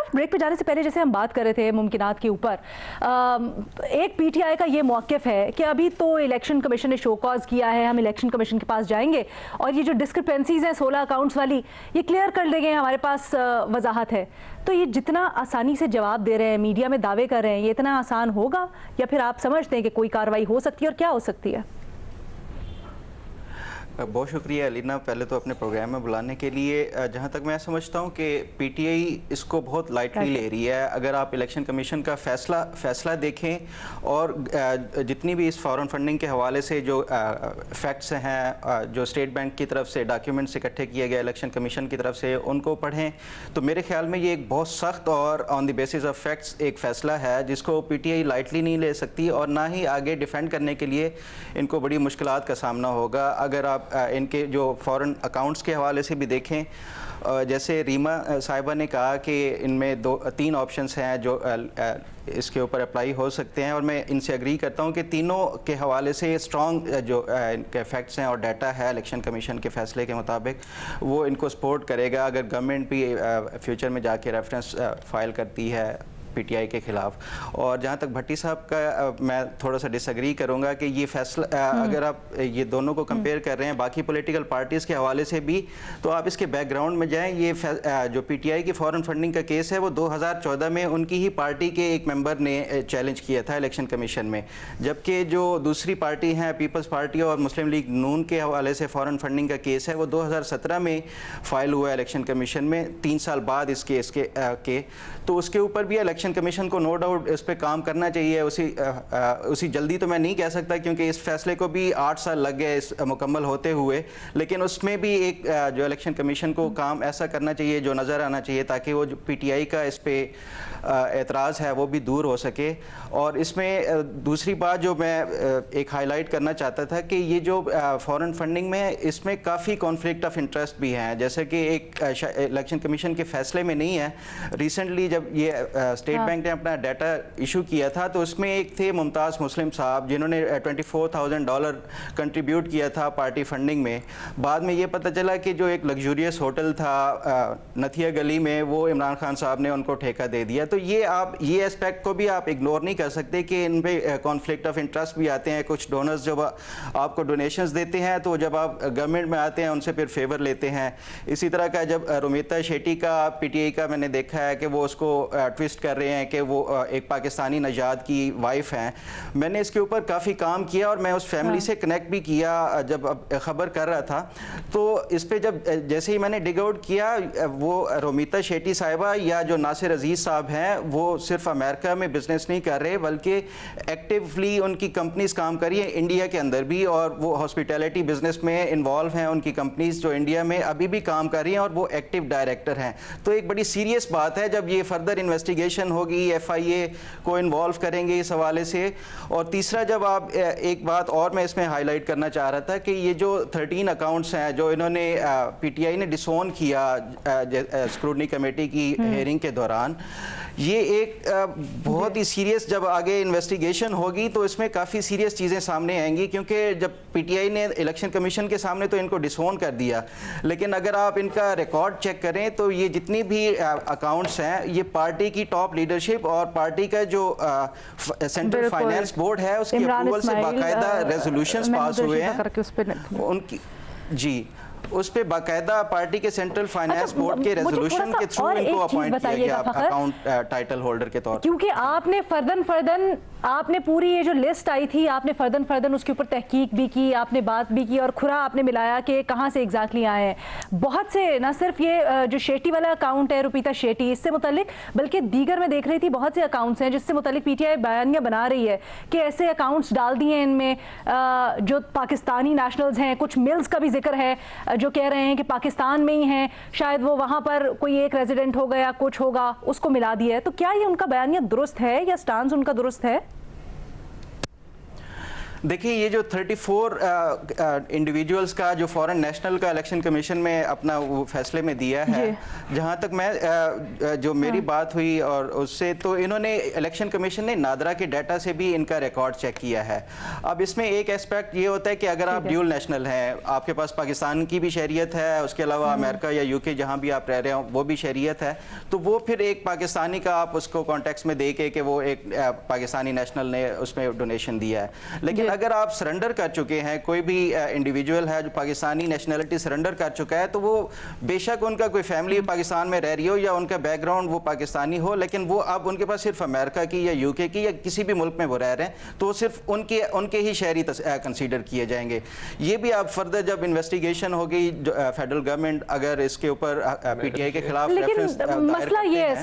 Arif, break पे जाने से पहले जैसे हम बात कर रहे थे मुमकिनात के ऊपर, एक पीटीआई का ये मौक़िफ़ है कि अभी तो इलेक्शन कमीशन ने शो कॉज किया है, हम इलेक्शन कमीशन के पास जाएंगे और ये जो डिस्क्रिपेंसीज हैं 16 अकाउंट्स वाली, ये क्लियर कर देंगे, हमारे पास वजाहत है। तो ये जितना आसानी से जवाब दे रहे हैं, मीडिया में दावे कर रहे हैं, ये इतना आसान होगा या फिर आप समझते हैं कि कोई कार्रवाई हो सकती है और क्या हो सकती है? बहुत शुक्रिया अलीना, पहले तो अपने प्रोग्राम में बुलाने के लिए। जहाँ तक मैं समझता हूँ कि पीटीआई इसको बहुत लाइटली ले रही है। अगर आप इलेक्शन कमीशन का फैसला देखें और जितनी भी इस फॉरेन फंडिंग के हवाले से जो फैक्ट्स हैं, जो स्टेट बैंक की तरफ से डॉक्यूमेंट्स इकट्ठे किए गए इलेक्शन कमीशन की तरफ से, उनको पढ़ें तो मेरे ख्याल में ये एक बहुत सख्त और on the basis of facts एक फ़ैसला है जिसको पीटीआई लाइटली नहीं ले सकती और ना ही आगे डिफेंड करने के लिए इनको बड़ी मुश्किलात का सामना होगा। अगर आप इनके जो फॉरेन अकाउंट्स के हवाले से भी देखें, जैसे रीमा साहिबा ने कहा कि इनमें 3 ऑप्शंस हैं जो इसके ऊपर अप्लाई हो सकते हैं और मैं इनसे एग्री करता हूं कि तीनों के हवाले से स्ट्रॉन्ग जो इनके फैक्ट्स हैं और डाटा है इलेक्शन कमीशन के फैसले के मुताबिक, वो इनको सपोर्ट करेगा। अगर गवर्नमेंट भी फ्यूचर में जाके रेफरेंस फाइल करती है पीटीआई के खिलाफ। और जहाँ तक भट्टी साहब का मैं थोड़ा सा डिसएग्री करूँगा कि ये फैसला, अगर आप ये दोनों को कंपेयर कर रहे हैं बाकी पॉलिटिकल पार्टीज़ के हवाले से भी, तो आप इसके बैकग्राउंड में जाएं। ये जो पीटीआई की फॉरेन फंडिंग का केस है वो 2014 में उनकी ही पार्टी के एक मेंबर ने चैलेंज किया था इलेक्शन कमीशन में, जबकि जो दूसरी पार्टी हैं पीपल्स पार्टी और मुस्लिम लीग नून के हवाले से फॉरेन फंडिंग का केस है वो 2017 में फाइल हुआ इलेक्शन कमीशन में, 3 साल बाद इस केस के। तो उसके ऊपर भी इलेक्शन कमीशन को नो डाउट इस पे काम करना चाहिए। उसी जल्दी तो मैं नहीं कह सकता क्योंकि इस फैसले को भी 8 साल लग गए इस मुकम्मल होते हुए, लेकिन उसमें भी एक जो इलेक्शन कमीशन को काम ऐसा करना चाहिए जो नज़र आना चाहिए ताकि वो जो पीटीआई का इस पे एतराज़ है वो भी दूर हो सके। और इसमें दूसरी बात जो मैं एक हाईलाइट करना चाहता था कि ये जो फॉरेन फंडिंग में इसमें काफ़ी कॉन्फ्लिक्ट ऑफ इंटरेस्ट भी हैं, जैसे कि एक इलेक्शन कमीशन के फैसले में नहीं है। रिसेंटली जब ये स्टेट बैंक ने अपना डाटा इशू किया था तो उसमें एक थे मुमताज़ मुस्लिम साहब जिन्होंने $24,000 कंट्रीब्यूट किया था पार्टी फंडिंग में। बाद में ये पता चला कि जो एक लग्जूरियस होटल था नथिया गली में वो इमरान खान साहब ने उनको ठेका दे दिया। तो ये एस्पेक्ट को भी आप इग्नोर नहीं कर सकते कि इन पे कॉन्फ्लिक्ट ऑफ इंटरेस्ट भी आते हैं। कुछ डोनर्स जब आपको डोनेशंस देते हैं तो जब आप गवर्नमेंट में आते हैं उनसे फिर फेवर लेते हैं। इसी तरह का जब रोमिता शेट्टी का पीटीआई का मैंने देखा है कि वो उसको ट्विस्ट कर रहे हैं कि वो एक पाकिस्तानी नजाद की वाइफ हैं। मैंने इसके ऊपर काफ़ी काम किया और मैं उस फैमिली से कनेक्ट भी किया जब खबर कर रहा था। तो इस पे जब जैसे ही मैंने डिग आउट किया, वो रोमिता शेट्टी साहिबा या जो नासिर अजीज़ साहब हैं वो सिर्फ अमेरिका में बिजनेस नहीं कर रहे बल्कि एक्टिवली उनकी कंपनीज काम कर रही है इंडिया के अंदर भी, और वो हॉस्पिटैलिटी बिजनेस में इन्वॉल्व हैं। उनकी कंपनीज जो इंडिया में अभी भी काम कर रही हैं और वो एक्टिव डायरेक्टर हैं। तो एक बड़ी सीरियस बात है जब ये फर्दर इन्वेस्टिगेशन होगी, एफआईए को इन्वॉल्व करेंगे इस हवाले से। और तीसरा, जब आप एक बात और मैं इसमें हाईलाइट करना चाह रहा था कि ये जो 13 अकाउंट्स हैं जो इन्होंने पीटीआई ने डिसोन किया स्क्रूटनी कमेटी की हेयरिंग के दौरान, ये एक बहुत ही सीरियस, जब आगे इन्वेस्टिगेशन होगी तो इसमें काफ़ी सीरियस चीज़ें सामने आएंगी। क्योंकि जब पीटीआई ने इलेक्शन कमीशन के सामने तो इनको डिसोन कर दिया, लेकिन अगर आप इनका रिकॉर्ड चेक करें तो ये जितनी भी अकाउंट्स हैं ये पार्टी की टॉप लीडरशिप और पार्टी का जो सेंट्रल फाइनेंस बोर्ड है उसकी अप्रूवल से बाकायदा रेजोल्यूशंस पास हुए हैं उनकी, जी उस पे बाकायदा पार्टी के सेंट्रल फाइनेंस बोर्ड के रेजोल्यूशन के थ्रू इनको अपॉइंट किया गया अकाउंट टाइटल होल्डर के तौर पर। क्योंकि आपने फर्दन आपने पूरी ये जो लिस्ट आई थी आपने फर्दन उसके ऊपर तहकीक भी की, आपने बात भी की और खुरा आपने मिलाया कि कहाँ से एग्जैक्टली आए हैं। बहुत से, ना सिर्फ ये जो शेट्टी वाला अकाउंट है रुपीता शेट्टी, इससे मुतालिक बल्कि दीगर में देख रही थी बहुत से अकाउंट्स हैं जिससे मुतालिक पीटीआई बयानियां बना रही है कि ऐसे अकाउंट्स डाल दिए इनमें जो पाकिस्तानी नेशनल्स हैं। कुछ मिल्स का भी जिक्र है जो कह रहे हैं कि पाकिस्तान में ही हैं, शायद वो वहां पर कोई एक रेजिडेंट हो गया, कुछ होगा, उसको मिला दिया है। तो क्या ये उनका बयानिया दुरुस्त है या स्टांस उनका दुरुस्त है? देखिए ये जो 34 इंडिविजुअल्स का जो फॉरेन नेशनल का इलेक्शन कमीशन में अपना वो फैसले में दिया है, जहां तक मैं जो मेरी बात हुई और उससे, तो इन्होंने इलेक्शन कमीशन ने नादरा के डाटा से भी इनका रिकॉर्ड चेक किया है। अब इसमें एक एस्पेक्ट ये होता है कि अगर आप ड्यूल नेशनल हैं, आपके पास पाकिस्तान की भी शहरियत है, उसके अलावा अमेरिका या यूके जहाँ भी आप रह रहे हो वो भी शहरियत है, तो वो फिर एक पाकिस्तानी का आप उसको कॉन्टेक्स्ट में दे के कि वो एक पाकिस्तानी नेशनल ने उसमें डोनेशन दिया है। लेकिन अगर आप सरेंडर कर चुके हैं, कोई भी इंडिविजुअल है जो पाकिस्तानी नेशनलिटी सरेंडर कर चुका है, तो वो बेशक उनका कोई फैमिली पाकिस्तान में रह रही हो या उनका बैकग्राउंड वो पाकिस्तानी हो, लेकिन वो अब उनके पास सिर्फ अमेरिका की या यूके की या किसी भी मुल्क में वो रह रहे हैं, तो वो सिर्फ उनके ही शहरी कंसीडर किए जाएंगे। ये भी अब फर्दर जब इन्वेस्टिगेशन होगी, फेडरल गवर्नमेंट अगर इसके ऊपर पीटीआई के खिलाफ लेकिन मसला ये है